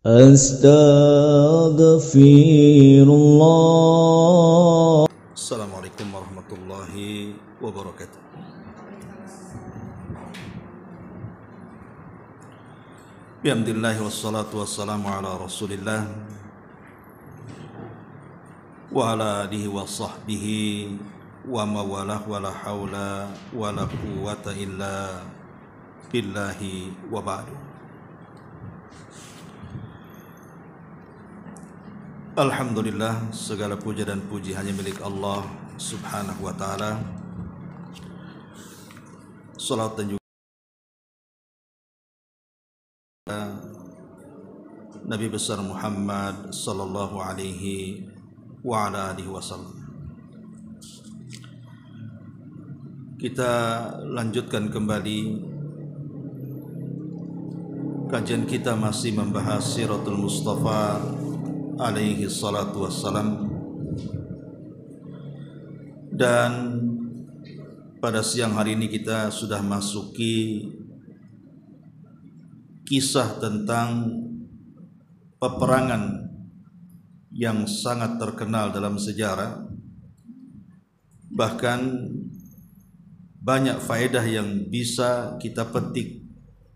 Astaghfirullah. Assalamualaikum warahmatullahi wabarakatuh. Bihamdillah wassalatu wassalamu ala rasulillah wa ala alihi wa sahbihi wa mawalah wa la hawla wa la quwwata illa billahi wa ba'du. Alhamdulillah, segala puja dan puji hanya milik Allah subhanahu wa ta'ala. Salat dan juga Nabi besar Muhammad sallallahu alaihi wa ala alihi wasallam. Kita lanjutkan kembali kajian kita, masih membahas Siratul Mustafa alaihi salatu wassalam. Dan pada siang hari ini kita sudah masuki kisah tentang peperangan yang sangat terkenal dalam sejarah. Bahkan banyak faedah yang bisa kita petik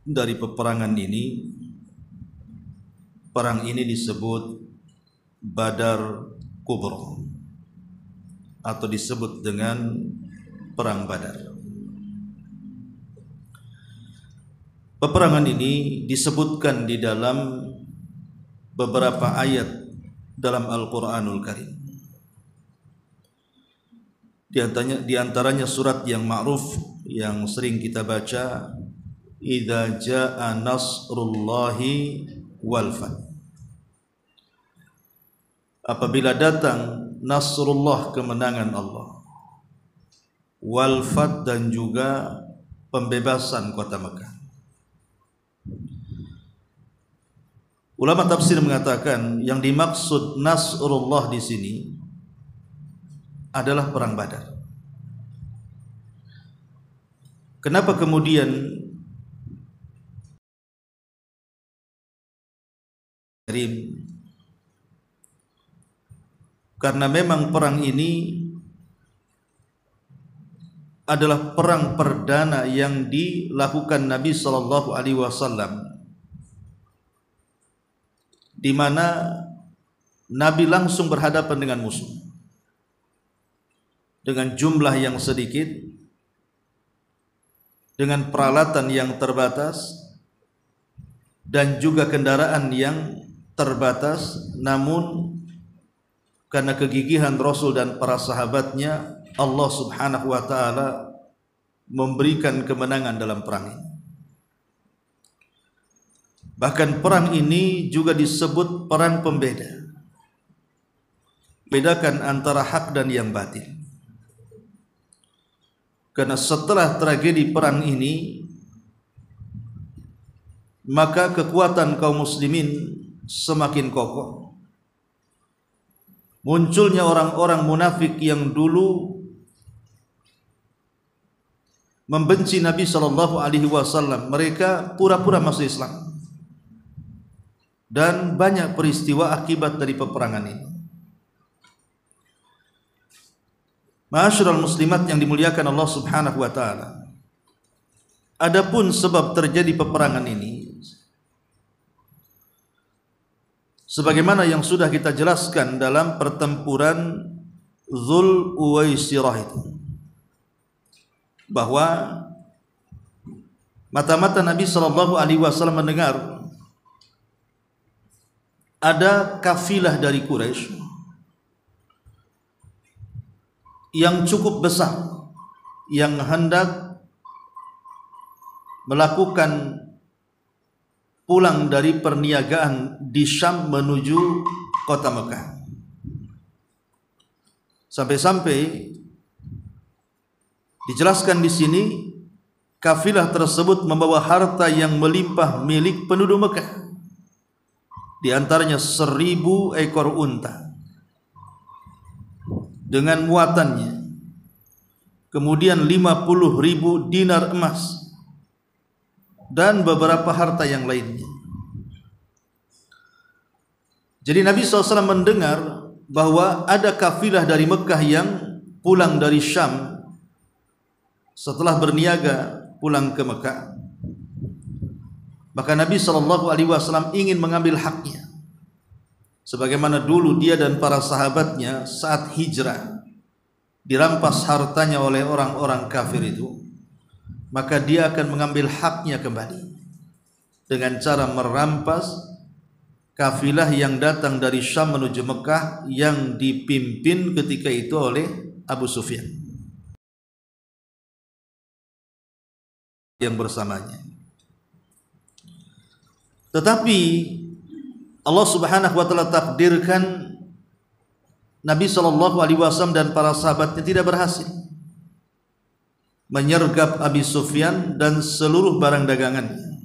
dari peperangan ini. Perang ini disebut Badar Kubra atau disebut dengan Perang Badar. Peperangan ini disebutkan di dalam beberapa ayat dalam Al-Quranul Karim. Di antaranya surat yang ma'ruf yang sering kita baca, Idza jaa nasrullahi wal fath. Apabila datang nasrullah, kemenangan Allah, wal fath, dan juga pembebasan kota Mekah. Ulama tafsir mengatakan yang dimaksud nasrullah di sini adalah perang Badar. Kenapa kemudian karena memang perang ini adalah perang perdana yang dilakukan Nabi sallallahu alaihi wasallam, di mana Nabi langsung berhadapan dengan musuh dengan jumlah yang sedikit, dengan peralatan yang terbatas, dan juga kendaraan yang terbatas. Namun karena kegigihan Rasul dan para sahabatnya, Allah subhanahu wa ta'ala memberikan kemenangan dalam perang ini. Bahkan perang ini juga disebut perang pembeda, bedakan antara hak dan yang batil. Karena setelah tragedi perang ini, maka kekuatan kaum muslimin semakin kokoh. Munculnya orang-orang munafik yang dulu membenci Nabi sallallahu alaihi wasallam, mereka pura-pura masuk Islam. Dan banyak peristiwa akibat dari peperangan ini. Ma'asyiral muslimat yang dimuliakan Allah subhanahu wa ta'ala, adapun sebab terjadi peperangan ini, sebagaimana yang sudah kita jelaskan dalam pertempuran Dzul Uwaisirah itu, bahwa mata-mata Nabi sallallahu alaihi wasallam mendengar ada kafilah dari Quraisy yang cukup besar yang hendak melakukan pulang dari perniagaan di Syam menuju kota Mekah. Sampai-sampai dijelaskan di sini, kafilah tersebut membawa harta yang melimpah milik penduduk Mekah. Di antaranya 1000 ekor unta dengan muatannya, kemudian 50.000 dinar emas, dan beberapa harta yang lainnya. Jadi Nabi SAW mendengar bahwa ada kafilah dari Mekah yang pulang dari Syam setelah berniaga pulang ke Mekah. Maka Nabi SAW ingin mengambil haknya, sebagaimana dulu dia dan para sahabatnya saat hijrah dirampas hartanya oleh orang-orang kafir itu, maka dia akan mengambil haknya kembali dengan cara merampas kafilah yang datang dari Syam menuju Mekah yang dipimpin ketika itu oleh Abu Sufyan yang bersamanya. Tetapi Allah Subhanahu wa taala takdirkan Nabi SAW dan para sahabatnya tidak berhasil menyergap Abi Sufyan dan seluruh barang dagangannya,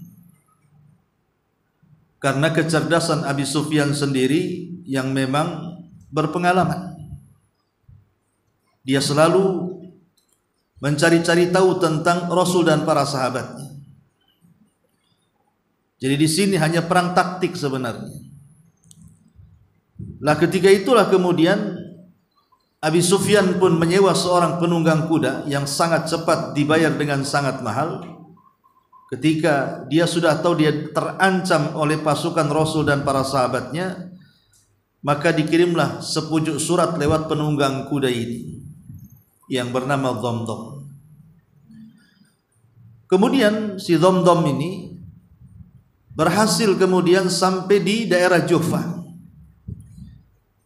karena kecerdasan Abi Sufyan sendiri yang memang berpengalaman. Dia selalu mencari-cari tahu tentang Rasul dan para sahabatnya. Jadi di sini hanya perang taktik sebenarnya. Lah ketika itulah kemudian Abi Sufyan pun menyewa seorang penunggang kuda yang sangat cepat, dibayar dengan sangat mahal. Ketika dia sudah tahu dia terancam oleh pasukan Rasul dan para sahabatnya, maka dikirimlah sepucuk surat lewat penunggang kuda ini yang bernama Dhamdham. Kemudian si Dhamdham ini berhasil kemudian sampai di daerah Juhfah.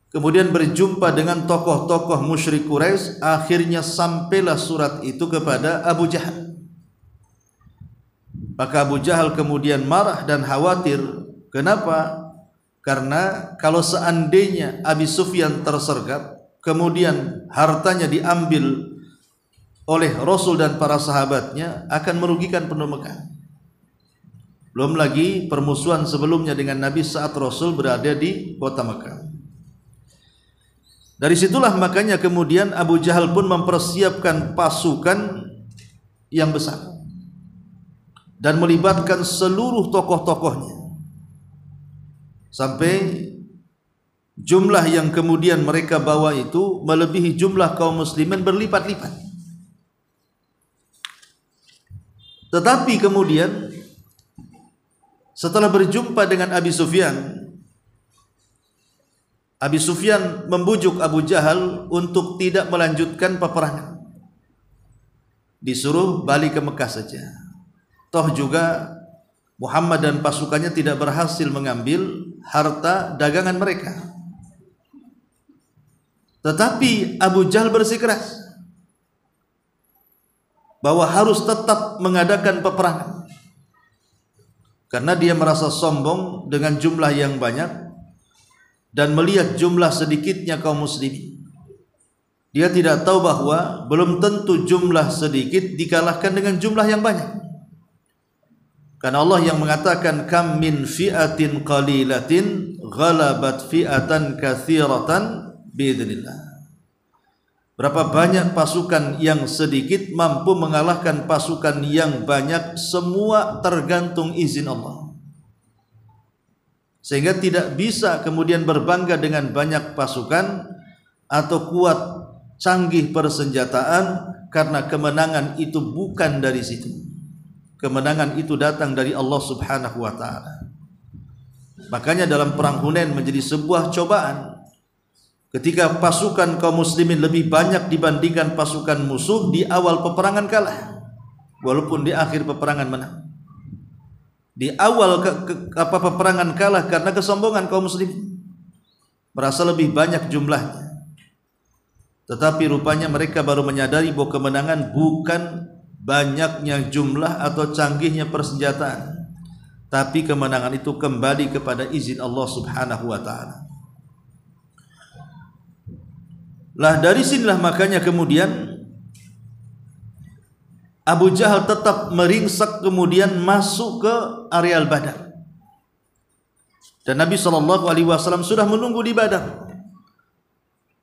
Kemudian berjumpa dengan tokoh-tokoh musyrik Quraisy. Akhirnya sampailah surat itu kepada Abu Jahal. Maka Abu Jahal kemudian marah dan khawatir. Kenapa? Karena kalau seandainya Abi Sufyan tersergap, kemudian hartanya diambil oleh Rasul dan para sahabatnya, akan merugikan penduduk Mekah. Belum lagi permusuhan sebelumnya dengan Nabi saat Rasul berada di kota Mekah. Dari situlah makanya kemudian Abu Jahal pun mempersiapkan pasukan yang besar dan melibatkan seluruh tokoh-tokohnya, sampai jumlah yang kemudian mereka bawa itu melebihi jumlah kaum muslimin berlipat-lipat. Tetapi kemudian setelah berjumpa dengan Abi Sufyan, Abi Sufyan membujuk Abu Jahal untuk tidak melanjutkan peperangan, disuruh balik ke Mekah saja. Toh juga Muhammad dan pasukannya tidak berhasil mengambil harta dagangan mereka. Tetapi Abu Jahal bersikeras bahwa harus tetap mengadakan peperangan, karena dia merasa sombong dengan jumlah yang banyak dan melihat jumlah sedikitnya kaum muslimin. Dia tidak tahu bahwa belum tentu jumlah sedikit dikalahkan dengan jumlah yang banyak. Karena Allah yang mengatakan kam min fi'atin qalilatin ghalabat fi'atan katsiratan biidznillah. Berapa banyak pasukan yang sedikit mampu mengalahkan pasukan yang banyak, semua tergantung izin Allah. Sehingga tidak bisa kemudian berbangga dengan banyak pasukan atau kuat canggih persenjataan, karena kemenangan itu bukan dari situ. Kemenangan itu datang dari Allah Subhanahu wa taala. Makanya dalam perang Hunain menjadi sebuah cobaan. Ketika pasukan kaum muslimin lebih banyak dibandingkan pasukan musuh, di awal peperangan kalah, walaupun di akhir peperangan menang. Di awal peperangan kalah karena kesombongan kaum muslimin, merasa lebih banyak jumlahnya. Tetapi rupanya mereka baru menyadari bahwa kemenangan bukan banyaknya jumlah atau canggihnya persenjataan, tapi kemenangan itu kembali kepada izin Allah Subhanahu wa taala. Lah dari sinilah makanya kemudian Abu Jahal tetap meringsek kemudian masuk ke areal Badar. Dan Nabi SAW sudah menunggu di Badar.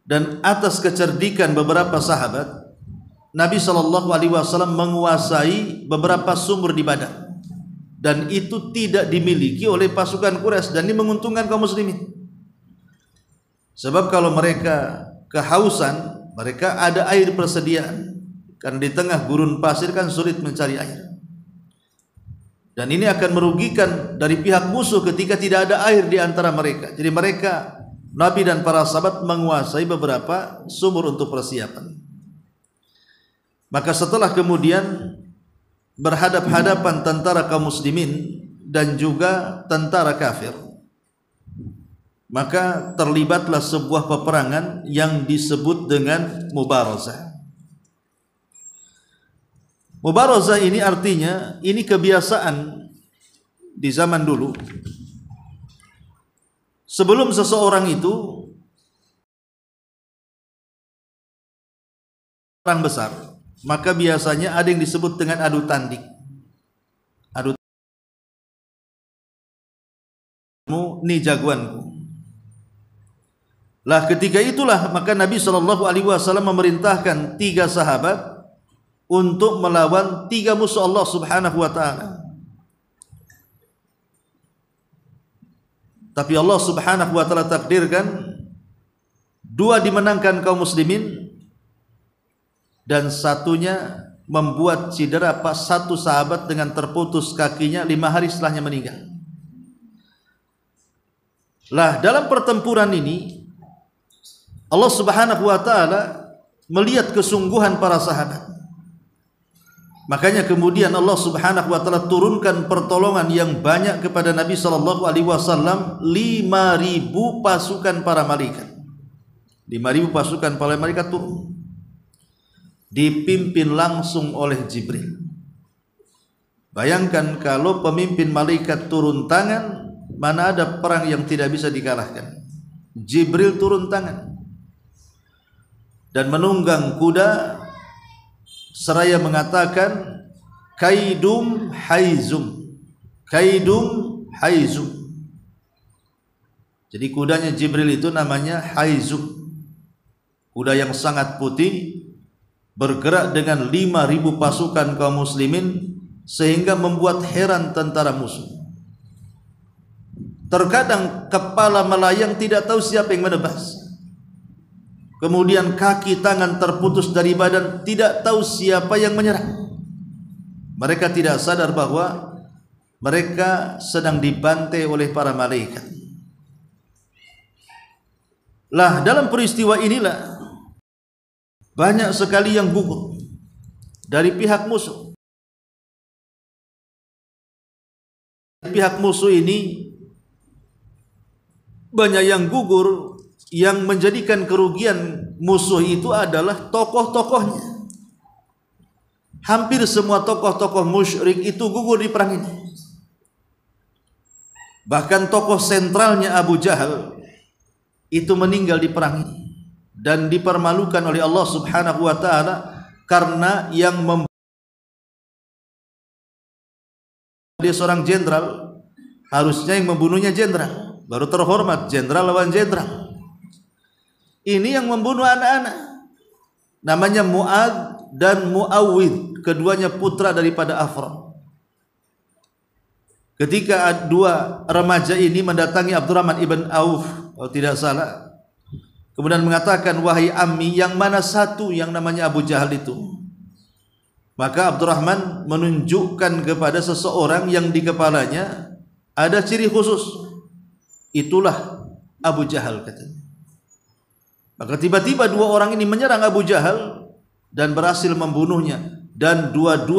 Dan atas kecerdikan beberapa sahabat, Nabi SAW menguasai beberapa sumur di Badar. Dan itu tidak dimiliki oleh pasukan Quraisy, dan ini menguntungkan kaum muslimin. Sebab kalau mereka kehausan, mereka ada air persediaan. Karena di tengah gurun pasir kan sulit mencari air. Dan ini akan merugikan dari pihak musuh ketika tidak ada air di antara mereka. Jadi mereka, Nabi dan para sahabat menguasai beberapa sumur untuk persiapan. Maka setelah kemudian berhadap-hadapan tentara kaum muslimin dan juga tentara kafir, maka terlibatlah sebuah peperangan yang disebut dengan mubarazah. Mubarazah ini artinya, ini kebiasaan di zaman dulu. Sebelum seseorang itu perang besar, maka biasanya ada yang disebut dengan adu tanding. Adu tanding, ini jagoanku. Lah ketika itulah maka Nabi SAW memerintahkan 3 sahabat untuk melawan 3 musuh Allah Subhanahu wa taala. Tapi Allah Subhanahu wa taala takdirkan 2 dimenangkan kaum muslimin dan 1-nya membuat cedera pas 1 sahabat dengan terputus kakinya 5 hari setelahnya meninggal. Lah dalam pertempuran ini Allah Subhanahu wa taala melihat kesungguhan para sahabat. Makanya kemudian Allah Subhanahu wa taala turunkan pertolongan yang banyak kepada Nabi sallallahu alaihi wasallam, 5.000 pasukan para malaikat. 5.000 pasukan para malaikat turun. Dipimpin langsung oleh Jibril. Bayangkan kalau pemimpin malaikat turun tangan, mana ada perang yang tidak bisa dikalahkan. Jibril turun tangan dan menunggang kuda seraya mengatakan kaidum haizum, kaidum haizum. Jadi kudanya Jibril itu namanya haizum, kuda yang sangat putih, bergerak dengan 5.000 pasukan kaum muslimin sehingga membuat heran tentara musuh. Terkadang kepala melayang tidak tahu siapa yang menebas. Kemudian kaki tangan terputus dari badan, tidak tahu siapa yang menyerang. Mereka tidak sadar bahwa mereka sedang dibantai oleh para malaikat. Lah dalam peristiwa inilah banyak sekali yang gugur dari pihak musuh. Pihak musuh ini banyak yang gugur. Yang menjadikan kerugian musuh itu adalah tokoh-tokohnya. Hampir semua tokoh-tokoh musyrik itu gugur di perang ini. Bahkan tokoh sentralnya Abu Jahal itu meninggal di perang ini dan dipermalukan oleh Allah Subhanahu wa taala karena yang dia seorang jenderal, harusnya yang membunuhnya jenderal, baru terhormat jenderal lawan jenderal. Ini yang membunuh anak-anak, namanya Mu'ad dan Mu'awwid, keduanya putra daripada Afra. Ketika 2 remaja ini mendatangi Abdurrahman ibn Auf, kalau tidak salah, kemudian mengatakan, wahai ammi, yang mana satu yang namanya Abu Jahal itu? Maka Abdurrahman menunjukkan kepada seseorang yang di kepalanya ada ciri khusus. Itulah Abu Jahal, katanya. Maka tiba-tiba 2 orang ini menyerang Abu Jahal dan berhasil membunuhnya. Dan 2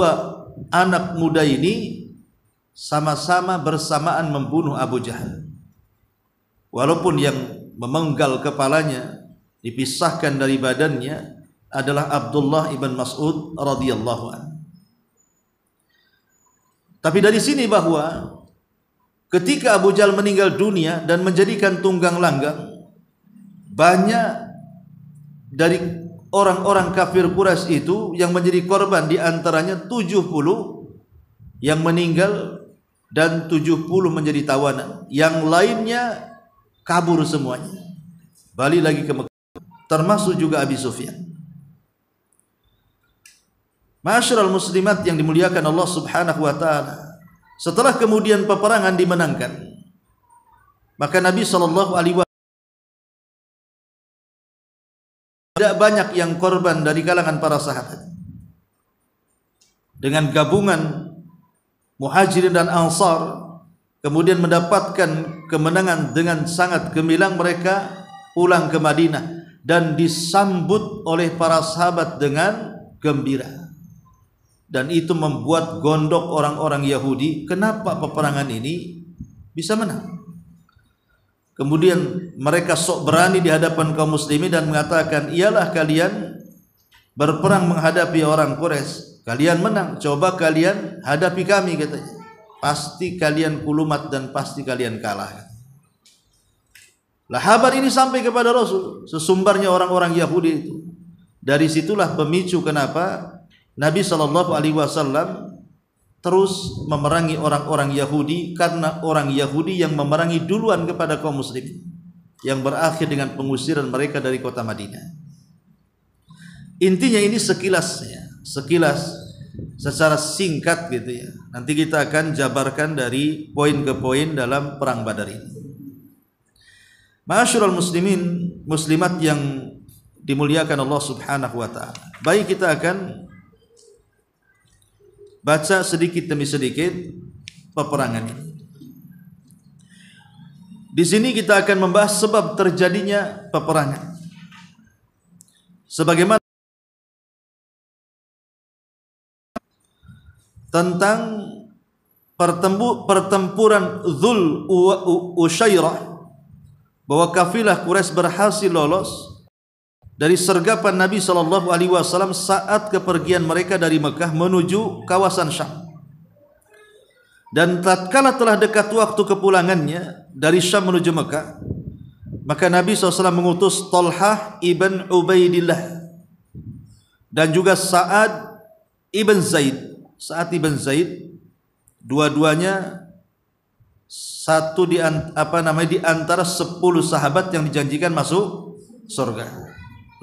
anak muda ini sama-sama bersamaan membunuh Abu Jahal. Walaupun yang memenggal kepalanya, dipisahkan dari badannya, adalah Abdullah ibn Mas'ud radhiyallahu anhu. Tapi dari sini bahwa ketika Abu Jahal meninggal dunia dan menjadikan tunggang langgang, banyak dari orang-orang kafir Quraisy itu yang menjadi korban, di antaranya 70 yang meninggal dan 70 menjadi tawanan. Yang lainnya kabur semuanya, balik lagi ke Mekah, termasuk juga Abi Sufyan. Ma'asyiral muslimat yang dimuliakan Allah Subhanahu wa taala, setelah kemudian peperangan dimenangkan, maka Nabi sallallahu alaihi tidak banyak yang korban dari kalangan para sahabat. Dengan gabungan Muhajirin dan Ansar kemudian mendapatkan kemenangan dengan sangat gemilang, mereka pulang ke Madinah dan disambut oleh para sahabat dengan gembira. Dan itu membuat gondok orang-orang Yahudi, kenapa peperangan ini bisa menang. Kemudian mereka sok berani di hadapan kaum muslimin dan mengatakan, iyalah kalian berperang menghadapi orang Quraisy, kalian menang, coba kalian hadapi kami, katanya. Pasti kalian kulumat dan pasti kalian kalah. Lah kabar ini sampai kepada Rasul, sesumbarnya orang-orang Yahudi itu. Dari situlah pemicu kenapa Nabi SAW terus memerangi orang-orang Yahudi, karena orang Yahudi yang memerangi duluan kepada kaum muslimin, yang berakhir dengan pengusiran mereka dari kota Madinah. Intinya ini sekilas secara singkat gitu ya. Nanti kita akan jabarkan dari poin ke poin dalam perang Badar ini. Ma'asyiral muslimin muslimat yang dimuliakan Allah Subhanahu wa taala. Baik, kita akan baca sedikit demi sedikit peperangan ini. Di sini kita akan membahas sebab terjadinya peperangan. Sebagaimana tentang pertempuran Dzul Usyairah, bahwa kafilah Quraisy berhasil lolos dari sergapan Nabi SAW saat kepergian mereka dari Mekah menuju kawasan Syam. Dan tatkala telah dekat waktu kepulangannya dari Syam menuju Mekah, maka Nabi SAW mengutus Talhah ibn Ubaidillah dan juga Sa'ad ibn Zaid. Sa'ad ibn Zaid, dua-duanya satu di antara 10 sahabat yang dijanjikan masuk surga.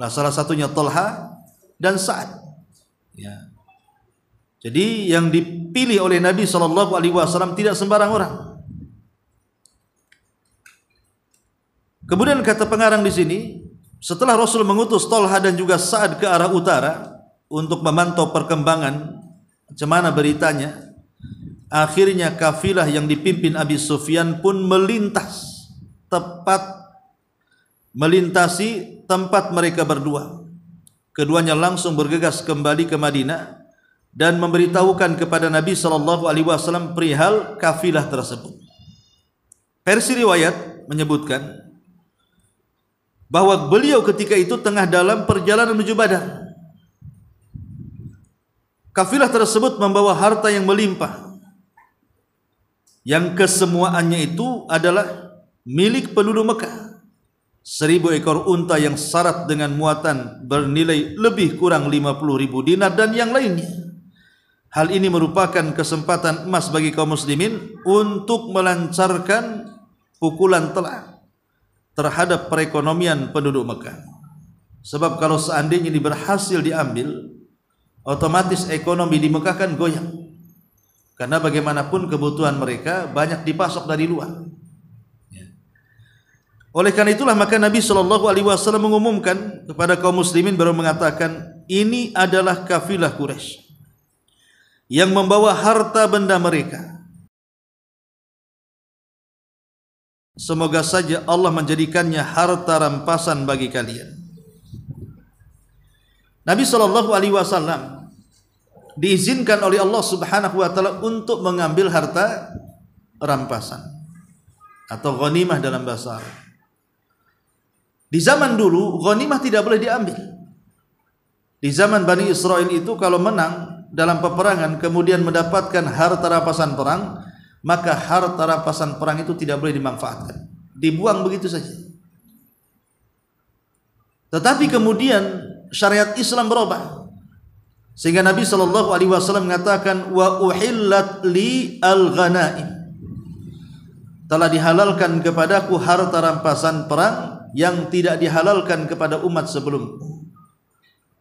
Nah, salah satunya Talha dan Sa'ad. Ya. Jadi yang dipilih oleh Nabi SAW tidak sembarang orang. Kemudian kata pengarang di sini, setelah Rasul mengutus Talha dan juga Sa'ad ke arah utara untuk memantau perkembangan macam mana beritanya, akhirnya kafilah yang dipimpin Abi Sufyan pun melintasi tempat mereka berdua. Keduanya langsung bergegas kembali ke Madinah dan memberitahukan kepada Nabi SAW perihal kafilah tersebut. Versi riwayat menyebutkan bahwa beliau ketika itu tengah dalam perjalanan menuju Badar. Kafilah tersebut membawa harta yang melimpah, yang kesemuaannya itu adalah milik penduduk Mekah. 1000 ekor unta yang syarat dengan muatan bernilai lebih kurang 50.000 dinar dan yang lainnya. Hal ini merupakan kesempatan emas bagi kaum muslimin untuk melancarkan pukulan telak terhadap perekonomian penduduk Mekah. Sebab kalau seandainya ini berhasil diambil, otomatis ekonomi di Mekah kan goyang. Karena bagaimanapun kebutuhan mereka banyak dipasok dari luar. Oleh karena itulah maka Nabi SAW mengumumkan kepada kaum muslimin, baru mengatakan, ini adalah kafilah Quraisy yang membawa harta benda mereka. Semoga saja Allah menjadikannya harta rampasan bagi kalian. Nabi SAW diizinkan oleh Allah Subhanahu wa taala untuk mengambil harta rampasan atau ghanimah dalam bahasa Arab. Di zaman dulu ghanimah tidak boleh diambil. Di zaman Bani Israel itu kalau menang dalam peperangan kemudian mendapatkan harta rampasan perang, maka harta rampasan perang itu tidak boleh dimanfaatkan, dibuang begitu saja. Tetapi kemudian syariat Islam berubah sehingga Nabi SAW mengatakan, wa uhillat li al-ghanaim, telah dihalalkan kepadaku harta rampasan perang yang tidak dihalalkan kepada umat sebelum.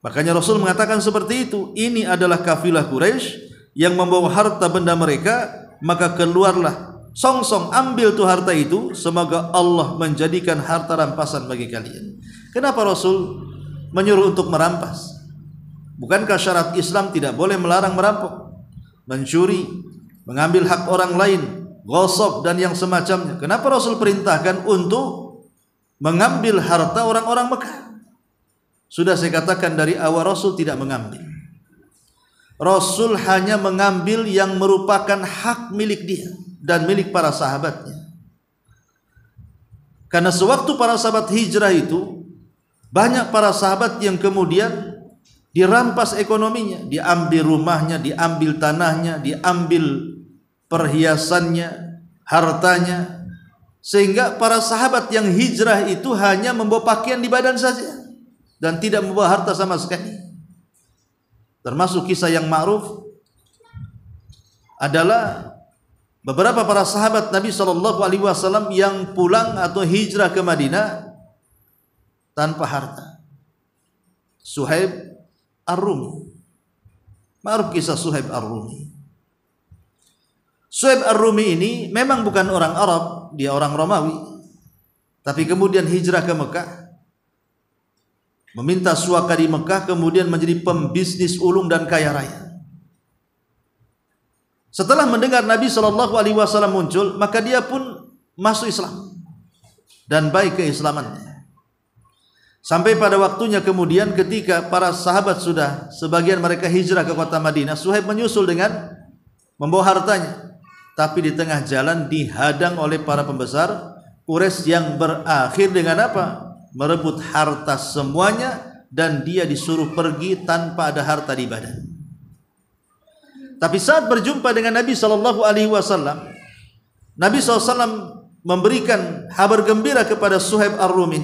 Makanya Rasul mengatakan seperti itu, ini adalah kafilah Quraisy yang membawa harta benda mereka, maka keluarlah song-song ambil tuh harta itu, semoga Allah menjadikan harta rampasan bagi kalian. Kenapa Rasul menyuruh untuk merampas. Bukankah syarat Islam tidak boleh melarang merampok, mencuri, mengambil hak orang lain, ghasab dan yang semacamnya? Kenapa Rasul perintahkan untuk mengambil harta orang-orang Mekah? Sudah saya katakan dari awal, Rasul tidak mengambil. Rasul hanya mengambil yang merupakan hak milik dia dan milik para sahabatnya. Karena sewaktu para sahabat hijrah itu, banyak para sahabat yang kemudian dirampas ekonominya, diambil rumahnya, diambil tanahnya, diambil perhiasannya, hartanya, sehingga para sahabat yang hijrah itu hanya membawa pakaian di badan saja dan tidak membawa harta sama sekali. Termasuk kisah yang ma'ruf adalah beberapa para sahabat Nabi SAW yang pulang atau hijrah ke Madinah tanpa harta. Suhaib Ar-Rumi, ma'ruf kisah Suhaib Ar-Rumi. Suhaib Ar-Rumi ini memang bukan orang Arab, dia orang Romawi, tapi kemudian hijrah ke Mekah, meminta suaka di Mekah, kemudian menjadi pembisnis ulung dan kaya raya. Setelah mendengar Nabi SAW muncul, maka dia pun masuk Islam dan baik keislamannya. Sampai pada waktunya kemudian ketika para sahabat sudah sebagian mereka hijrah ke kota Madinah, Suhaib menyusul dengan membawa hartanya, tapi di tengah jalan dihadang oleh para pembesar Quraisy yang berakhir dengan apa? Merebut harta semuanya, dan dia disuruh pergi tanpa ada harta di badan. Tapi saat berjumpa dengan Nabi SAW, Nabi SAW memberikan kabar gembira kepada Suhaib Ar-Rumi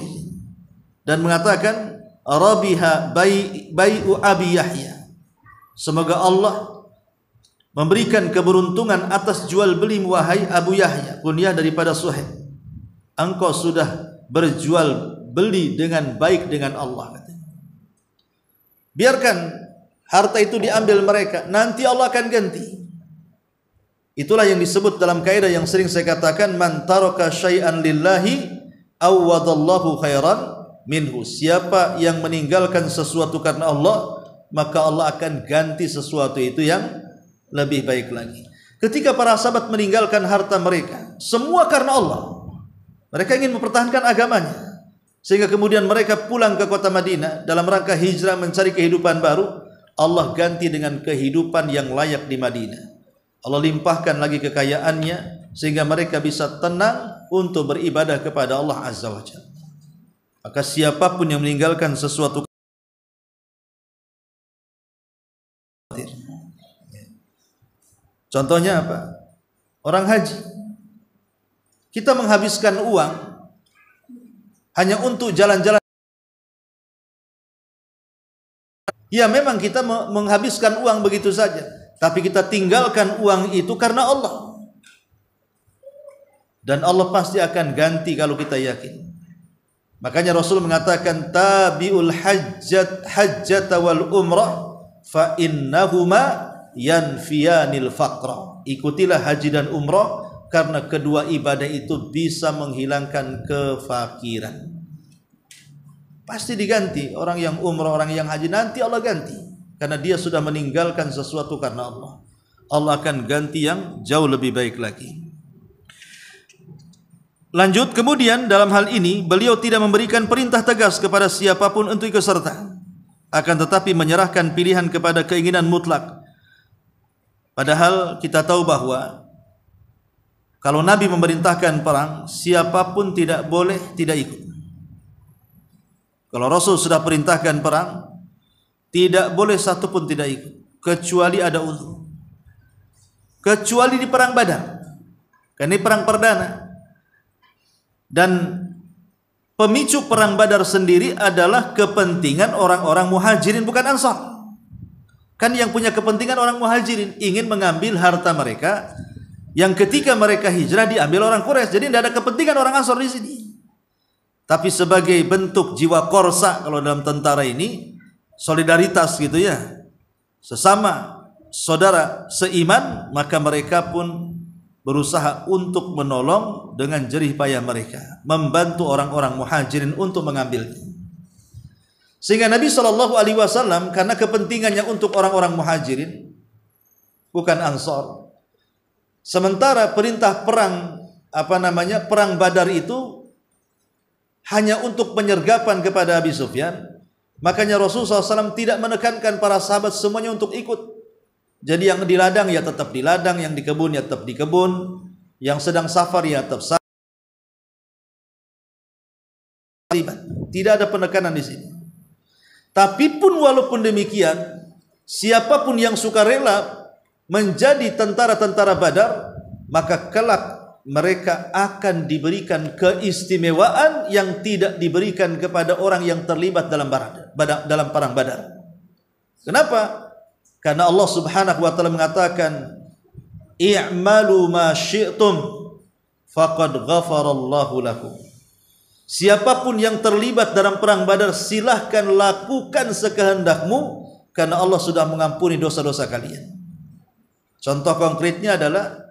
dan mengatakan, Rabiha bai'u Abi Yahya, semoga Allah memberikan keberuntungan atas jual beli wahai Abu Yahya, kunyah daripada Suhaib. Engkau sudah berjual beli dengan baik dengan Allah. Biarkan harta itu diambil mereka, nanti Allah akan ganti. Itulah yang disebut dalam kaidah yang sering saya katakan, man taraka syai'an lillahi awwadallahu khairan minhu. Siapa yang meninggalkan sesuatu karena Allah, maka Allah akan ganti sesuatu itu yang lebih baik lagi. Ketika para sahabat meninggalkan harta mereka, semua karena Allah. Mereka ingin mempertahankan agamanya, sehingga kemudian mereka pulang ke kota Madinah dalam rangka hijrah mencari kehidupan baru. Allah ganti dengan kehidupan yang layak di Madinah. Allah limpahkan lagi kekayaannya sehingga mereka bisa tenang untuk beribadah kepada Allah Azza wa Jalla. Maka siapapun yang meninggalkan sesuatu, contohnya apa? Orang haji. Kita menghabiskan uang hanya untuk jalan-jalan. Ya, memang kita menghabiskan uang begitu saja, tapi kita tinggalkan uang itu karena Allah. Dan Allah pasti akan ganti kalau kita yakin. Makanya Rasul mengatakan, tabi'ul hajjata wal umrah fa innahuma yanfiyanil faqra. Ikutilah haji dan umrah, karena kedua ibadah itu bisa menghilangkan kefakiran. Pasti diganti. Orang yang umrah, orang yang haji, nanti Allah ganti, karena dia sudah meninggalkan sesuatu karena Allah. Allah akan ganti yang jauh lebih baik lagi. Lanjut, kemudian dalam hal ini beliau tidak memberikan perintah tegas kepada siapapun untuk ikut serta, akan tetapi menyerahkan pilihan kepada keinginan mutlak. Padahal kita tahu bahwa kalau Nabi memerintahkan perang, siapapun tidak boleh tidak ikut. Kalau Rasul sudah perintahkan perang, tidak boleh satu pun tidak ikut, kecuali ada uzur. Kecuali di perang Badar, karena ini perang perdana. Dan pemicu perang Badar sendiri adalah kepentingan orang-orang muhajirin, bukan ansar. Kan yang punya kepentingan orang muhajirin, ingin mengambil harta mereka yang ketika mereka hijrah diambil orang Quraisy. Jadi tidak ada kepentingan orang Ansar di sini. Tapi sebagai bentuk jiwa korsa, kalau dalam tentara ini solidaritas gitu ya, sesama saudara seiman, maka mereka pun berusaha untuk menolong dengan jerih payah mereka, membantu orang-orang muhajirin untuk mengambilnya. Sehingga Nabi Shallallahu Alaihi Wasallam karena kepentingannya untuk orang-orang muhajirin, bukan ansor. Sementara perintah perang perang Badar itu hanya untuk penyergapan kepada Abi Sufyan. Makanya Rasulullah SAW tidak menekankan para sahabat semuanya untuk ikut. Jadi yang di ladang ya tetap di ladang, yang di kebun ya tetap di kebun, yang sedang safar ya tetap safar. Tidak ada penekanan di sini. Tapi pun walaupun demikian, siapapun yang sukarela menjadi tentara-tentara Badar, maka kelak mereka akan diberikan keistimewaan yang tidak diberikan kepada orang yang terlibat dalam perang Badar. Kenapa? Karena Allah Subhanahu wa taala mengatakan, "I'malu ma syi'tum faqad ghafarallahu lakum." Siapapun yang terlibat dalam perang Badar, silahkan lakukan sekehendakmu karena Allah sudah mengampuni dosa-dosa kalian. Contoh konkretnya adalah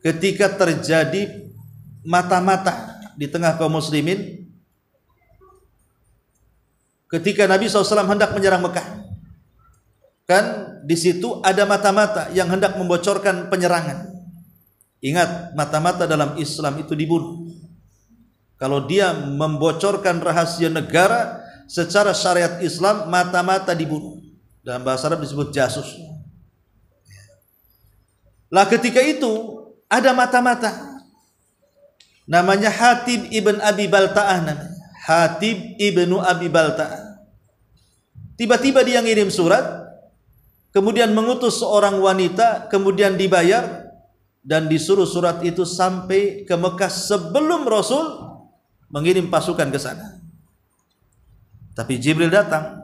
ketika terjadi mata-mata di tengah kaum muslimin, ketika Nabi SAW hendak menyerang Mekah, kan di situ ada mata-mata yang hendak membocorkan penyerangan. Ingat, mata-mata dalam Islam itu dibunuh. Kalau dia membocorkan rahasia negara secara syariat Islam, mata-mata dibunuh. Dalam bahasa Arab disebut jasus. Lah ketika itu ada mata-mata, namanya Hatib ibn Abi Balta'ah, Hatib ibnu Abi Balta'ah. Tiba-tiba dia ngirim surat, kemudian mengutus seorang wanita, kemudian dibayar dan disuruh surat itu sampai ke Mekah sebelum Rasul mengirim pasukan ke sana. Tapi Jibril datang,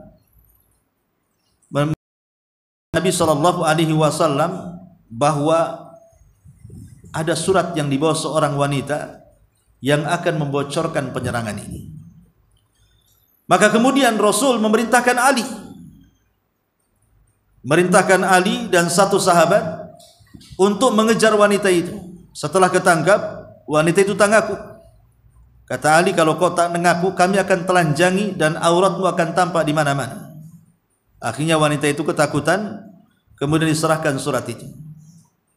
Nabi Shallallahu Alaihi Wasallam bahwa ada surat yang dibawa seorang wanita yang akan membocorkan penyerangan ini. Maka kemudian Rasul memerintahkan Ali dan satu sahabat untuk mengejar wanita itu. Setelah ketangkap, wanita itu tak ngaku. Kata Ali, kalau kau tak mengaku, kami akan telanjangi dan auratmu akan tampak di mana-mana. Akhirnya wanita itu ketakutan, kemudian diserahkan surat itu.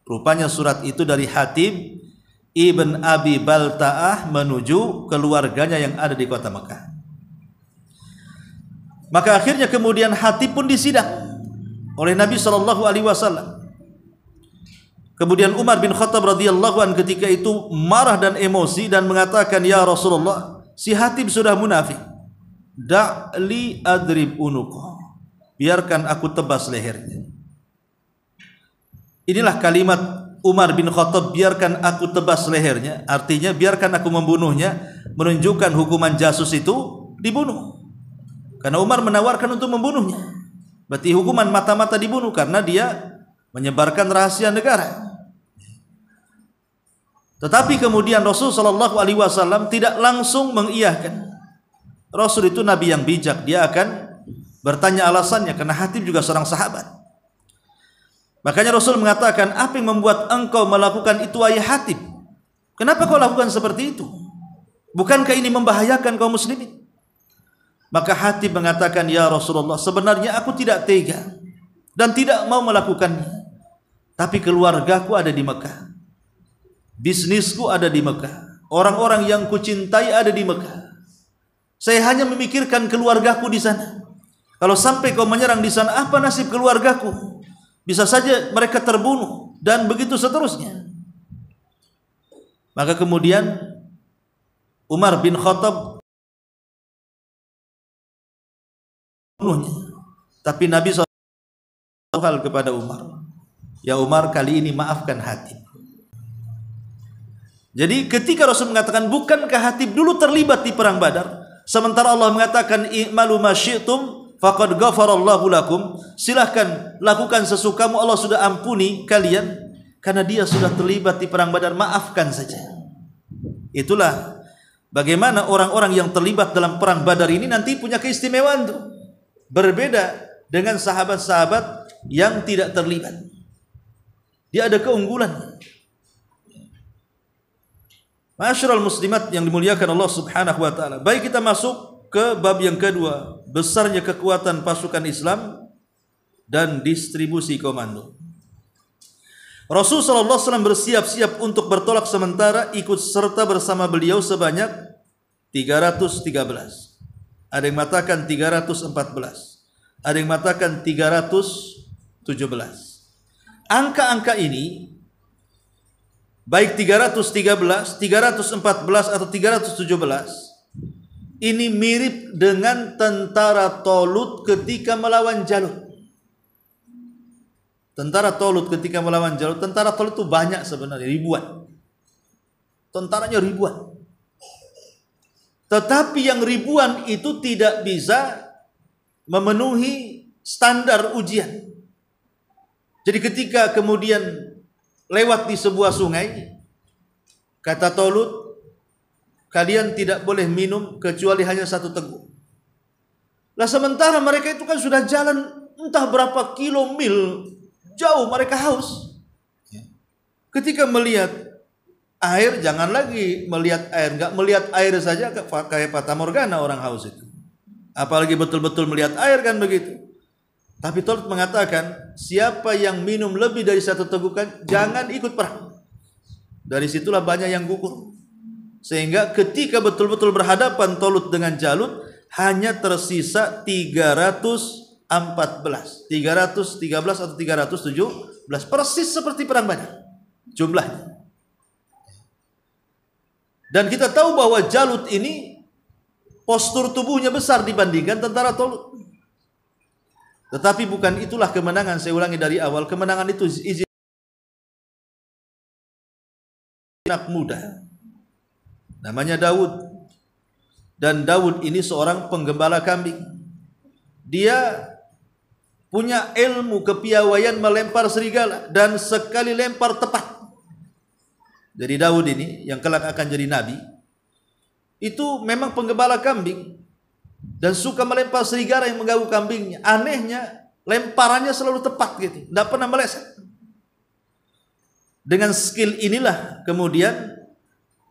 Rupanya surat itu dari Hatib ibn Abi Balta'ah menuju keluarganya yang ada di kota Mekah. Maka akhirnya kemudian Hatib pun disidang oleh Nabi Shallallahu Alaihi Wasallam. Kemudian Umar bin Khattab radhiyallahu anhu ketika itu marah dan emosi dan mengatakan, "Ya Rasulullah, si Hatib sudah munafik. Da'li adrib unuqah. Biarkan aku tebas lehernya." Inilah kalimat Umar bin Khattab, biarkan aku tebas lehernya. Artinya biarkan aku membunuhnya, menunjukkan hukuman jasus itu dibunuh. Karena Umar menawarkan untuk membunuhnya. Berarti hukuman mata-mata dibunuh karena dia menyebarkan rahasia negara. Tetapi kemudian Rasul Shallallahu Alaihi Wasallam tidak langsung mengiyakan. Rasul itu Nabi yang bijak, dia akan bertanya alasannya karena Hatib juga seorang sahabat. Makanya Rasul mengatakan, apa yang membuat engkau melakukan itu wahai Hatib? Kenapa kau lakukan seperti itu? Bukankah ini membahayakan kaum muslimin? Maka Hatib mengatakan, ya Rasulullah, sebenarnya aku tidak tega dan tidak mau melakukannya. Tapi keluargaku ada di Mekah. Bisnisku ada di Mekah. Orang-orang yang kucintai ada di Mekah. Saya hanya memikirkan keluargaku di sana. Kalau sampai kau menyerang di sana, apa nasib keluargaku? Bisa saja mereka terbunuh dan begitu seterusnya. Maka kemudian Umar bin Khattab bunuhnya. Tapi Nabi SAW hal kepada Umar, ya Umar, kali ini maafkan Hatib. Jadi ketika Rasul mengatakan, bukankah Hatib dulu terlibat di perang Badar, sementara Allah mengatakan i'malu ma syi'tum faqad ghafarallahu lakum, silahkan lakukan sesukamu, Allah sudah ampuni kalian, karena dia sudah terlibat di perang Badar, maafkan saja. Itulah bagaimana orang-orang yang terlibat dalam perang Badar ini nanti punya keistimewaan tuh. Berbeda dengan sahabat-sahabat yang tidak terlibat. Dia ada keunggulan. Ma'asyiral muslimat yang dimuliakan Allah Subhanahu wa taala. Baik, kita masuk ke bab yang kedua, besarnya kekuatan pasukan Islam dan distribusi komando. Rasulullah SAW bersiap-siap untuk bertolak sementara, ikut serta bersama beliau sebanyak 313. Ada yang mengatakan 314. Ada yang mengatakan 317. Angka-angka ini baik 313, 314 atau 317 ini mirip dengan tentara Talut ketika melawan Jalut. Tentara Talut ketika melawan Jalut, tentara Talut itu banyak sebenarnya, ribuan. Tentaranya ribuan. Tetapi yang ribuan itu tidak bisa memenuhi standar ujian. Jadi ketika kemudian lewat di sebuah sungai, kata Talut, kalian tidak boleh minum kecuali hanya 1 teguk. Lah sementara mereka itu kan sudah jalan entah berapa mil jauh, mereka haus. Ketika melihat air, jangan lagi melihat air, enggak melihat air saja kayak fata morgana orang haus itu. Apalagi betul-betul melihat air kan begitu. Tapi Talut mengatakan, siapa yang minum lebih dari 1 tegukan jangan ikut perang. Dari situlah banyak yang gugur. Sehingga ketika betul-betul berhadapan Talut dengan Jalut, hanya tersisa 313 atau 317, persis seperti perang Badar jumlahnya. Dan kita tahu bahwa Jalut ini postur tubuhnya besar dibandingkan tentara Talut. Tetapi bukan itulah kemenangan. Saya ulangi dari awal, kemenangan itu izin anak muda namanya Daud. Dan Daud ini seorang penggembala kambing. Dia punya ilmu kepiawaian melempar serigala dan sekali lempar tepat. Jadi Daud ini yang kelak akan jadi nabi itu memang penggembala kambing dan suka melempar serigala yang mengganggu kambingnya. Anehnya lemparannya selalu tepat gitu, tidak pernah meleset. Dengan skill inilah kemudian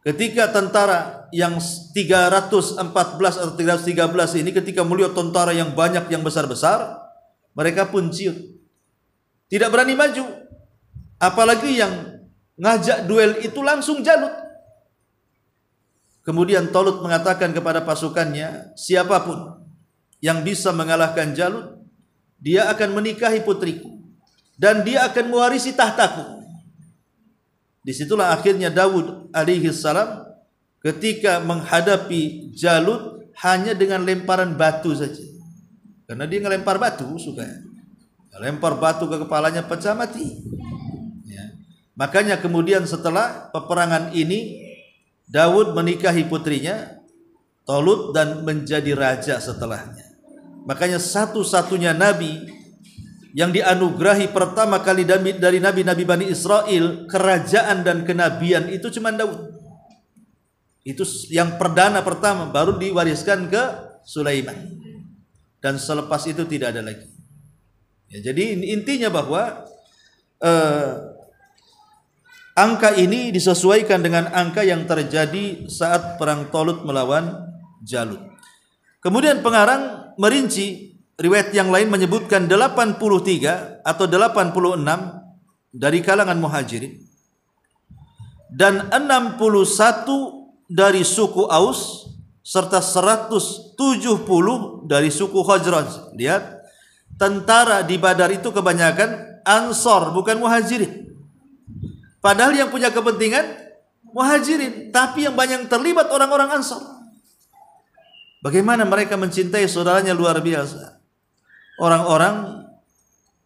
ketika tentara yang 314 atau 313 ini ketika melihat tentara yang banyak yang besar-besar, mereka pun ciut, tidak berani maju. Apalagi yang ngajak duel itu langsung Jalut. Kemudian Talut mengatakan kepada pasukannya, siapapun yang bisa mengalahkan Jalut, dia akan menikahi putriku dan dia akan mewarisi tahtaku. Disitulah akhirnya Daud alaihi salam ketika menghadapi Jalut hanya dengan lemparan batu saja. Karena dia ngelempar batu suka. Lempar batu ke kepalanya pecah mati. Ya. Makanya kemudian setelah peperangan ini Daud menikahi putrinya Talut dan menjadi raja setelahnya. Makanya satu-satunya nabi yang dianugerahi pertama kali dari nabi-nabi Bani Israel kerajaan dan kenabian itu cuma Daud. Itu yang perdana pertama, baru diwariskan ke Sulaiman. Dan selepas itu tidak ada lagi. Ya, jadi intinya bahwa angka ini disesuaikan dengan angka yang terjadi saat perang Talut melawan Jalut. Kemudian pengarang merinci, riwayat yang lain menyebutkan 83 atau 86 dari kalangan Muhajirin dan 61 dari suku Aus serta 170 dari suku Khazraj. Lihat, tentara di Badar itu kebanyakan Ansor, bukan Muhajirin. Padahal yang punya kepentingan Muhajirin, tapi yang banyak terlibat orang-orang Ansor. Bagaimana mereka mencintai saudaranya luar biasa. Orang-orang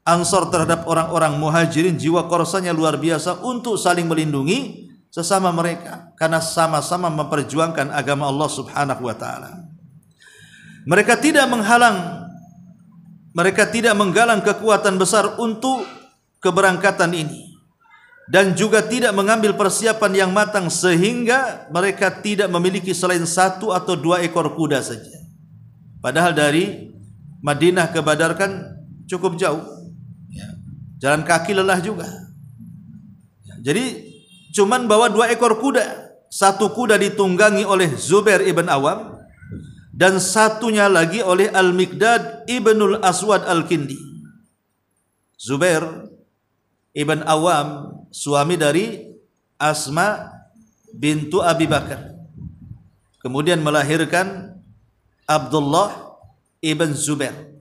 Ansor terhadap orang-orang Muhajirin, jiwa korsanya luar biasa untuk saling melindungi sesama mereka karena sama-sama memperjuangkan agama Allah Subhanahu wa taala. Mereka tidak menggalang kekuatan besar untuk keberangkatan ini dan juga tidak mengambil persiapan yang matang sehingga mereka tidak memiliki selain 1 atau 2 ekor kuda saja. Padahal dari Madinah ke Badar kan cukup jauh. Jalan kaki lelah juga. Jadi cuman bawa 2 ekor kuda. 1 kuda ditunggangi oleh Zubair ibn Awam dan satunya lagi oleh Al-Miqdad ibnul Aswad Al-Kindi. Zubair ibn Awam, suami dari Asma bintu Abi Bakar, kemudian melahirkan Abdullah ibn Zubair.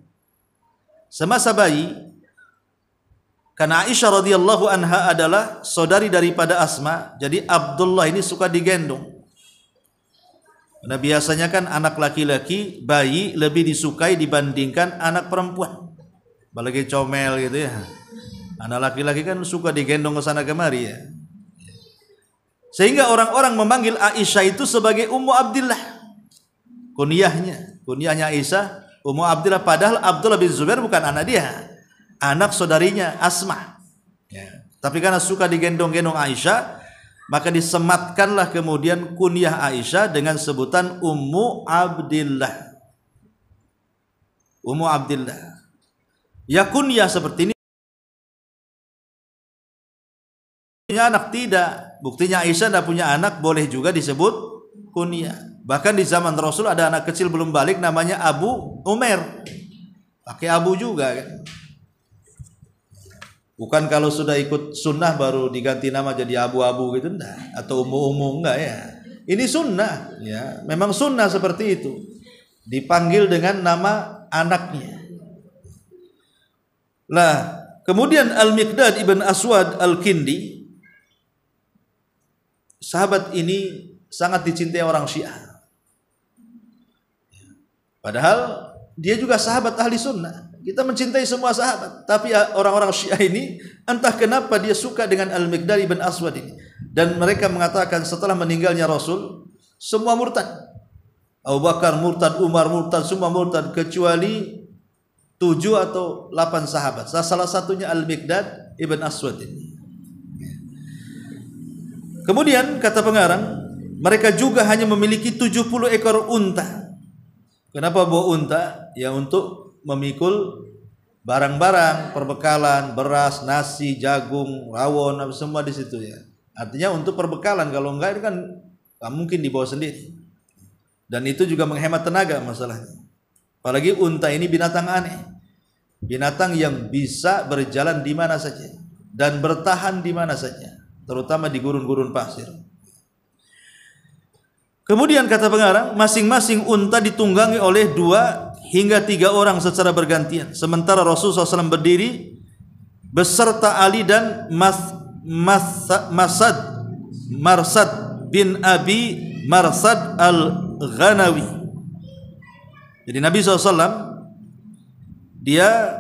Semasa bayi, karena Aisyah radhiyallahu anha adalah saudari daripada Asma, jadi Abdullah ini suka digendong. Karena biasanya kan anak laki-laki, bayi lebih disukai dibandingkan anak perempuan. Apalagi comel gitu ya. Anak laki-laki kan suka digendong ke sana kemari ya. Sehingga orang-orang memanggil Aisyah itu sebagai Ummu Abdillah. Kunyahnya Aisyah Ummu Abdillah, padahal Abdullah bin Zubair bukan anak dia, anak saudarinya Asma ya. Tapi karena suka digendong-gendong Aisyah, maka disematkanlah kemudian kunyah Aisyah dengan sebutan Ummu Abdillah. Ummu Abdillah. Ya kunyah seperti ini punya anak tidak. Buktinya Aisyah tidak punya anak, boleh juga disebut kunyah. Bahkan di zaman Rasul ada anak kecil belum balik namanya Abu Umair. Pakai Abu juga kan. Bukan kalau sudah ikut sunnah baru diganti nama jadi Abu-Abu gitu enggak, atau Umu-Umu enggak ya. Ini sunnah ya, memang sunnah seperti itu. Dipanggil dengan nama anaknya. Nah, kemudian Al-Miqdad ibn Aswad Al-Kindi, sahabat ini sangat dicintai orang Syiah. Padahal dia juga sahabat ahli sunnah. Kita mencintai semua sahabat, tapi orang-orang Syiah ini entah kenapa dia suka dengan Al-Miqdad ibn Aswad ini. Dan mereka mengatakan setelah meninggalnya Rasul, semua murtad. Abu Bakar murtad, Umar murtad, semua murtad kecuali 7 atau 8 sahabat. Salah satunya Al-Miqdad ibn Aswad ini. Kemudian kata pengarang, mereka juga hanya memiliki 70 ekor unta. Kenapa bawa unta? Ya untuk memikul barang-barang, perbekalan, beras, nasi, jagung, rawon, semua di situ ya. Artinya untuk perbekalan, kalau enggak kan nggak mungkin dibawa sendiri. Dan itu juga menghemat tenaga masalahnya. Apalagi unta ini binatang aneh. Binatang yang bisa berjalan di mana saja dan bertahan di mana saja, terutama di gurun-gurun pasir. Kemudian kata pengarang, masing-masing unta ditunggangi oleh 2 hingga 3 orang secara bergantian. Sementara Rasulullah SAW berdiri beserta Ali dan Marsad bin Abi Marsad Al-Ghanawi. Jadi Nabi SAW dia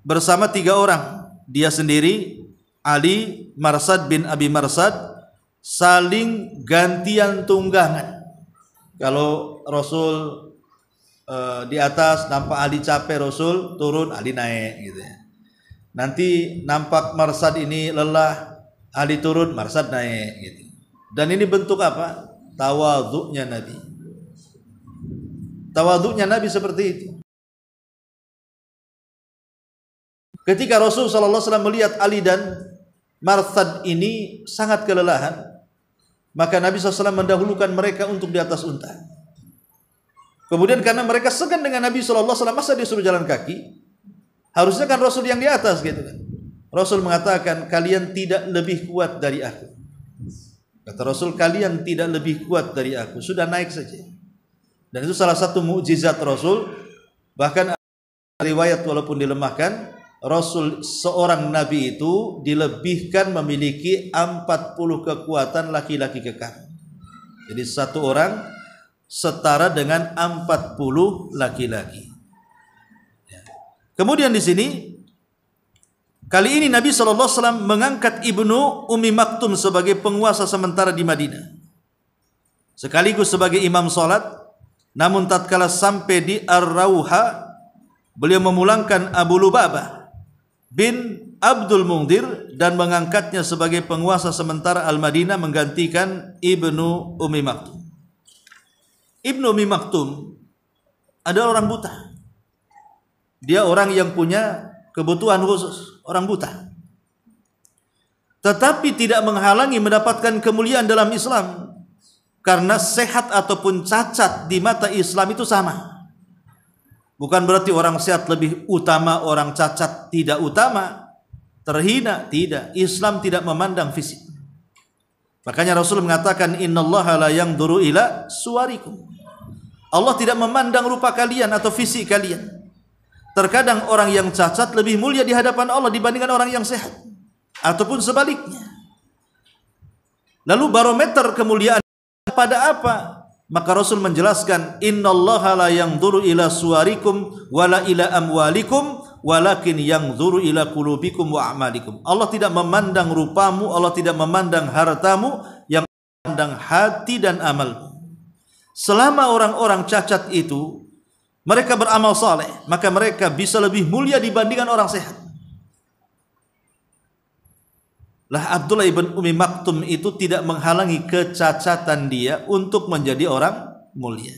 bersama 3 orang. Dia sendiri, Ali, Marsad bin Abi Marsad, saling gantian tunggangan. Kalau Rasul di atas nampak Ali capek, Rasul turun, Ali naik gitu ya. Nanti nampak Marsad ini lelah, Ali turun, Marsad naik gitu. Dan ini bentuk apa? Tawadhu'nya Nabi. Tawadhu'nya Nabi seperti itu. Ketika Rasul sallallahu alaihi wasallam melihat Ali dan Marsad ini sangat kelelahan, maka Nabi SAW mendahulukan mereka untuk di atas unta. Kemudian karena mereka segan dengan Nabi SAW, masa dia suruh jalan kaki? Harusnya kan Rasul yang di atas gitu kan. Rasul mengatakan, kalian tidak lebih kuat dari aku. Kata Rasul, kalian tidak lebih kuat dari aku, sudah naik saja. Dan itu salah satu mukjizat Rasul. Bahkan riwayat walaupun dilemahkan, Rasul seorang Nabi itu dilebihkan memiliki 40 kekuatan laki-laki kekar. Jadi satu orang setara dengan 40 laki-laki. Kemudian di sini kali ini Nabi SAW mengangkat Ibnu Ummi Maktum sebagai penguasa sementara di Madinah, sekaligus sebagai imam salat. Namun tatkala sampai di Ar-Rauha, beliau memulangkan Abu Lubabah bin Abdul Mundhir dan mengangkatnya sebagai penguasa sementara Al-Madinah menggantikan Ibnu Ummi Maktum. Ibnu Ummi Maktum adalah orang buta. Dia orang yang punya kebutuhan khusus, orang buta. Tetapi tidak menghalangi mendapatkan kemuliaan dalam Islam. Karena sehat ataupun cacat di mata Islam itu sama. Bukan berarti orang sehat lebih utama, orang cacat tidak utama, terhina, tidak. Islam tidak memandang fisik. Makanya Rasul mengatakan, innallaha la yanzuru ila suwarikum. Allah tidak memandang rupa kalian atau fisik kalian. Terkadang orang yang cacat lebih mulia di hadapan Allah dibandingkan orang yang sehat, ataupun sebaliknya. Lalu barometer kemuliaan pada apa? Maka Rasul menjelaskan, innallaha la yanzuru ila suwarikum wala ila amwalikum walakin yanzuru ila qulubikum wa a'malikum. Allah tidak memandang rupamu, Allah tidak memandang hartamu, yang memandang hati dan amalmu. Selama orang-orang cacat itu mereka beramal saleh, maka mereka bisa lebih mulia dibandingkan orang sehat. Lah Abdullah ibn Ummi Maktum itu tidak menghalangi kecacatan dia untuk menjadi orang mulia.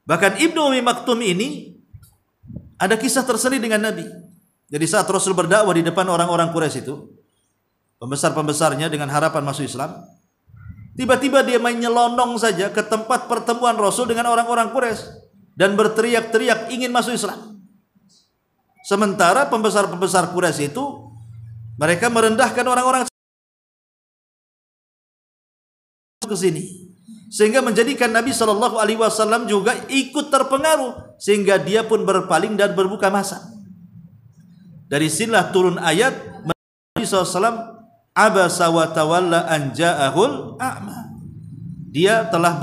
Bahkan Ibnu Ummi Maktum ini ada kisah tersendiri dengan Nabi. Jadi saat Rasul berdakwah di depan orang-orang Quraisy itu, pembesar-pembesarnya dengan harapan masuk Islam, tiba-tiba dia main nyelonong saja ke tempat pertemuan Rasul dengan orang-orang Quraisy dan berteriak-teriak ingin masuk Islam. Sementara pembesar-pembesar Quraisy itu mereka merendahkan orang-orang ke sini, sehingga menjadikan Nabi Shallallahu Alaihi Wasallam juga ikut terpengaruh, sehingga dia pun berpaling dan berbuka masa. Dari sinilah turun ayat Nabi SAW abasa wa tawalla an ja'ahul a'ma. Dia telah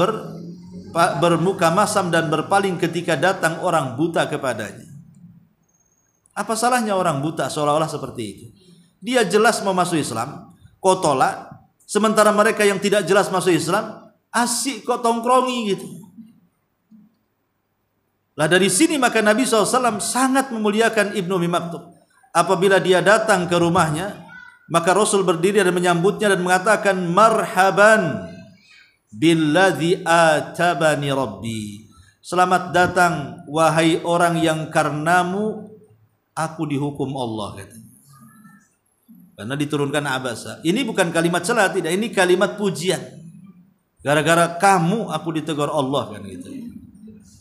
bermuka masam dan berpaling ketika datang orang buta kepadanya. Apa salahnya orang buta seolah-olah seperti itu? Dia jelas mau masuk Islam, kok tolak. Sementara mereka yang tidak jelas masuk Islam, asik kok tongkrongi gitu. Lah dari sini maka Nabi SAW sangat memuliakan Ibnu Ummi Maktum. Apabila dia datang ke rumahnya, maka Rasul berdiri dan menyambutnya dan mengatakan, marhaban billadzi atabani rabbi. Selamat datang wahai orang yang karenamu aku dihukum Allah, katanya. Karena diturunkan abasa. Ini bukan kalimat celah, tidak, ini kalimat pujian. Gara-gara kamu aku ditegur Allah, kan gitu.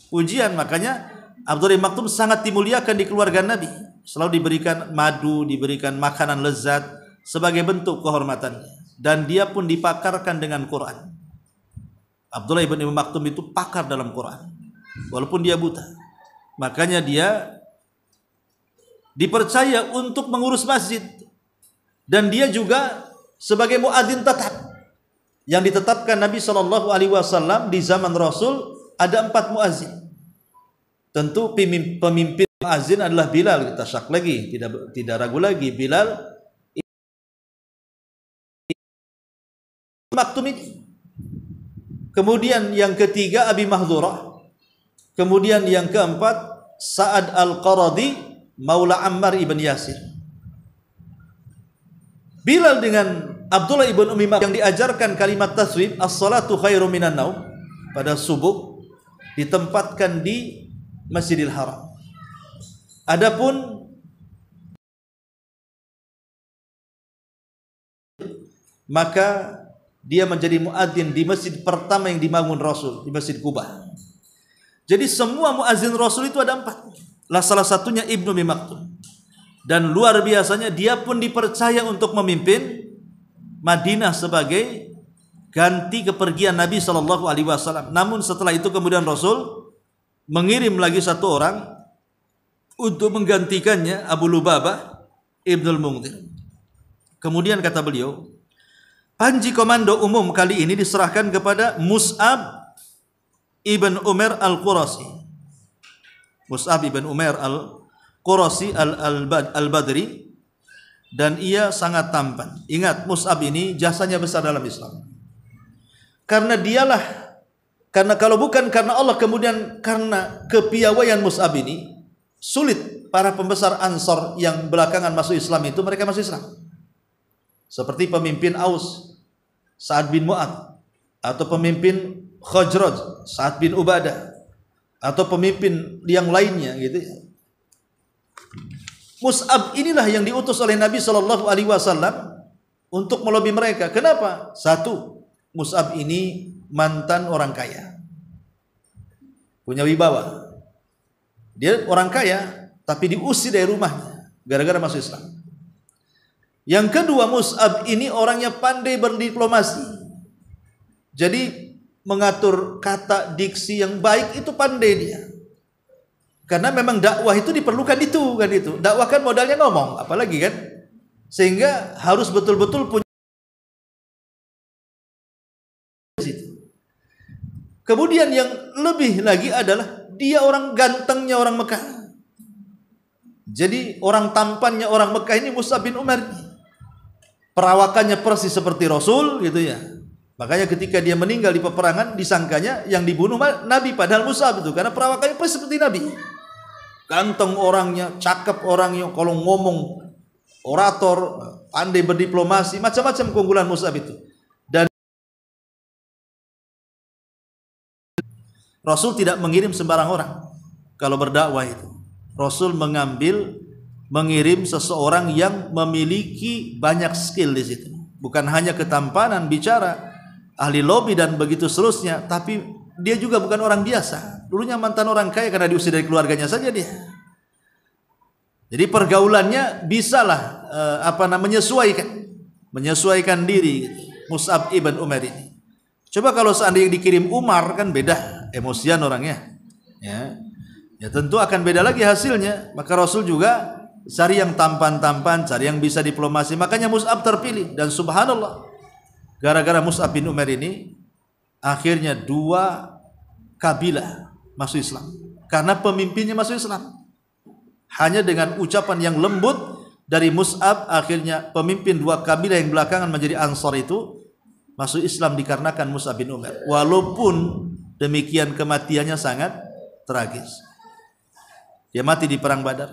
Pujian, makanya Abdullah bin Maktum sangat dimuliakan di keluarga Nabi. Selalu diberikan madu, diberikan makanan lezat sebagai bentuk kehormatannya. Dan dia pun dipakarkan dengan Quran. Abdullah bin Maktum itu pakar dalam Quran, walaupun dia buta. Makanya dia dipercaya untuk mengurus masjid. Dan dia juga sebagai muadzin tetap yang ditetapkan Nabi Shallallahu Alaihi Wasallam di zaman Rasul. Ada 4 muadzin. Tentu pemimpin muadzin adalah Bilal. Kita syak lagi, tidak ragu lagi, Bilal Maktum ini. Kemudian yang ketiga Abi Mahdhurah. Kemudian yang keempat Sa'ad Al-Qaradi Maula Ammar ibn Yasir. Bilal dengan Abdullah ibn Ummi Maktum yang diajarkan kalimat taswib as-salatu khairum minan naum pada subuh ditempatkan di Masjidil Haram. Adapun maka dia menjadi muadzin di masjid pertama yang dibangun Rasul, di Masjid Quba. Jadi semua muadzin Rasul itu ada 4. Lah salah satunya Ibnu Ummi Maktum. Dan luar biasanya dia pun dipercaya untuk memimpin Madinah sebagai ganti kepergian Nabi Shallallahu Alaihi Wasallam. Namun setelah itu kemudian Rasul mengirim lagi 1 orang untuk menggantikannya, Abu Lubabah Ibnul Munzir. Kemudian kata beliau, panji komando umum kali ini diserahkan kepada Mus'ab ibn Umair al-Qurasi. Mus'ab ibn Umair al-Qurasi al-Badri, dan ia sangat tampan. Ingat, Mus'ab ini jasanya besar dalam Islam. Karena kalau bukan karena Allah, kemudian karena kepiawaian Mus'ab ini, sulit para pembesar Ansor yang belakangan masuk Islam itu mereka masuk Islam. Seperti pemimpin Aus, Sa'ad bin Mu'ad, atau pemimpin Khajraj, Sa'ad bin Ubadah, atau pemimpin yang lainnya gitu. Mus'ab inilah yang diutus oleh Nabi Shallallahu Alaihi Wasallam untuk melobi mereka. Kenapa? 1, Mus'ab ini mantan orang kaya, punya wibawa. Dia orang kaya tapi diusir dari rumahnya gara-gara masuk Islam. Yang kedua, Mus'ab ini orangnya pandai berdiplomasi. Jadi mengatur kata, diksi yang baik itu pandai dia. Karena memang dakwah itu diperlukan itu kan itu. Dakwah kan modalnya ngomong, apalagi kan. Sehingga harus betul-betul punya. Kemudian yang lebih lagi adalah dia orang gantengnya orang Mekah. Jadi orang tampannya orang Mekah ini Mus'ab bin Umair. Perawakannya persis seperti Rasul gitu ya. Makanya ketika dia meninggal di peperangan disangkanya yang dibunuh Nabi, padahal Mus'ab itu, karena perawakannya persis seperti Nabi. Ganteng orangnya, cakep orangnya, kalau ngomong orator, pandai berdiplomasi, macam-macam keunggulan Mus'ab itu. Dan Rasul tidak mengirim sembarang orang kalau berdakwah itu. Rasul mengirim seseorang yang memiliki banyak skill di situ. Bukan hanya ketampanan bicara, ahli lobby dan begitu seterusnya, tapi dia juga bukan orang biasa. Dulunya mantan orang kaya karena diusir dari keluarganya saja dia. Jadi pergaulannya bisalah menyesuaikan diri gitu. Mus'ab ibn Umair ini. Coba kalau seandainya dikirim Umar kan beda, emosian orangnya. Ya tentu akan beda lagi hasilnya. Maka Rasul juga cari yang tampan-tampan, cari yang bisa diplomasi. Makanya Mus'ab terpilih, dan subhanallah, gara-gara Mus'ab bin Umair ini akhirnya 2 kabilah masuk Islam karena pemimpinnya masuk Islam. Hanya dengan ucapan yang lembut dari Mus'ab, akhirnya pemimpin 2 kabilah yang belakangan menjadi Ansar itu masuk Islam dikarenakan Mus'ab bin Umair. Walaupun demikian kematiannya sangat tragis. Dia mati di perang Badar.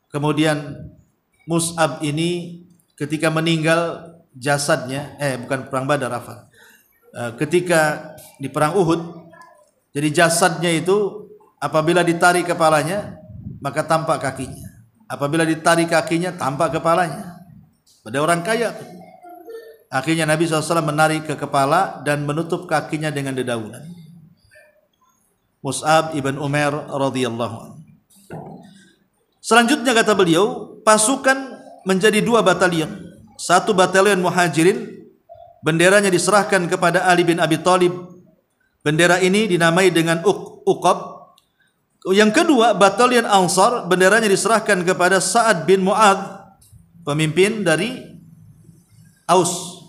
Kemudian Mus'ab ini ketika meninggal jasadnya, bukan perang Badar, ketika di perang Uhud, jadi jasadnya itu apabila ditarik kepalanya maka tampak kakinya, apabila ditarik kakinya tampak kepalanya. Pada orang kaya. Akhirnya Nabi SAW menarik ke kepala dan menutup kakinya dengan dedaunan. Mus'ab ibn Umair radhiyallahu anhu. Selanjutnya kata beliau, pasukan menjadi 2 batalion. 1 batalion Muhajirin, benderanya diserahkan kepada Ali bin Abi Thalib. Bendera ini dinamai dengan Uqab. Yang kedua, batalion Ansar, benderanya diserahkan kepada Sa'ad bin Mu'adz, pemimpin dari Aus.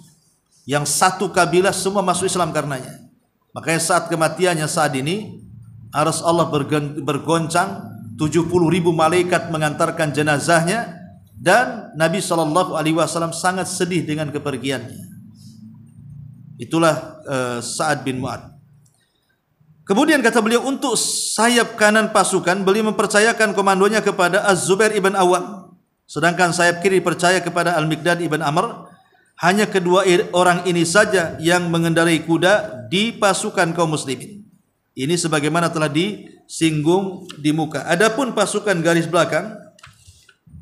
Yang satu kabilah semua masuk Islam karenanya. Makanya saat kematiannya Sa'ad ini, arsy Allah bergoncang, 70.000 malaikat mengantarkan jenazahnya, dan Nabi SAW sangat sedih dengan kepergiannya. Itulah Sa'ad bin Mu'adz. Kemudian kata beliau, untuk sayap kanan pasukan beliau mempercayakan komandonya kepada Az-Zubair ibn Awam, sedangkan sayap kiri dipercaya kepada Al-Miqdad ibn Amr. Hanya kedua orang ini saja yang mengendarai kuda di pasukan kaum muslimin. Ini sebagaimana telah disinggung di muka. Adapun pasukan garis belakang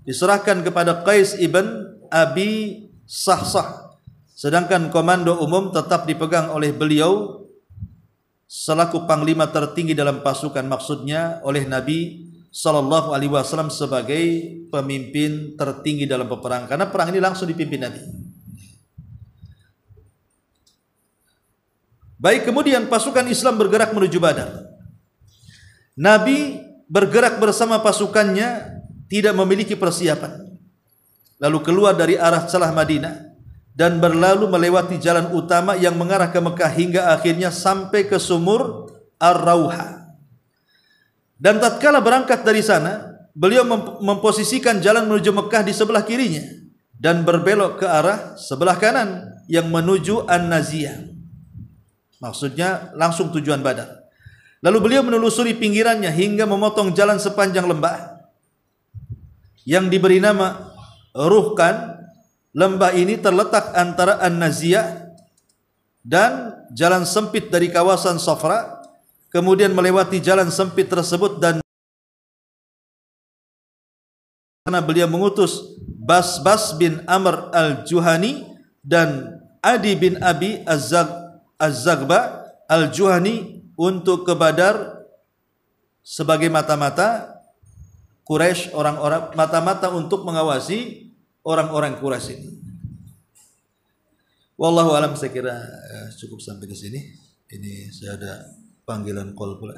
diserahkan kepada Qais ibn Abi Sahsah, sedangkan komando umum tetap dipegang oleh beliau selaku panglima tertinggi dalam pasukan, maksudnya oleh Nabi SAW sebagai pemimpin tertinggi dalam peperangan, karena perang ini langsung dipimpin Nabi. Baik, kemudian pasukan Islam bergerak menuju Badar. Nabi bergerak bersama pasukannya, tidak memiliki persiapan, lalu keluar dari arah celah Madinah dan berlalu melewati jalan utama yang mengarah ke Mekah hingga akhirnya sampai ke sumur Ar-Rauha. Dan tatkala berangkat dari sana, beliau memposisikan jalan menuju Mekah di sebelah kirinya dan berbelok ke arah sebelah kanan yang menuju An-Naziyah. Maksudnya langsung tujuan Badar. Lalu beliau menelusuri pinggirannya hingga memotong jalan sepanjang lembah yang diberi nama Ruhkan. Lembah ini terletak antara An-Naziyah dan jalan sempit dari kawasan Safra. Kemudian melewati jalan sempit tersebut dan karena beliau mengutus Bas bin Amr al-Juhani dan Adi bin Abi Az-Zaghba Al-Juhani untuk ke Badar sebagai mata-mata Quraisy, orang-orang mata-mata untuk mengawasi orang-orang Quraisy ini. Wallahu alam, saya kira cukup sampai di sini. Ini saya ada panggilan call pula.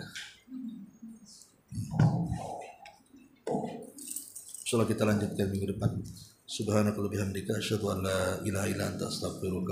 Insyaallah kita lanjutkan minggu depan. Subhanakallahumma bihamdika asyhadu an la ilaha illa anta astaghfiruka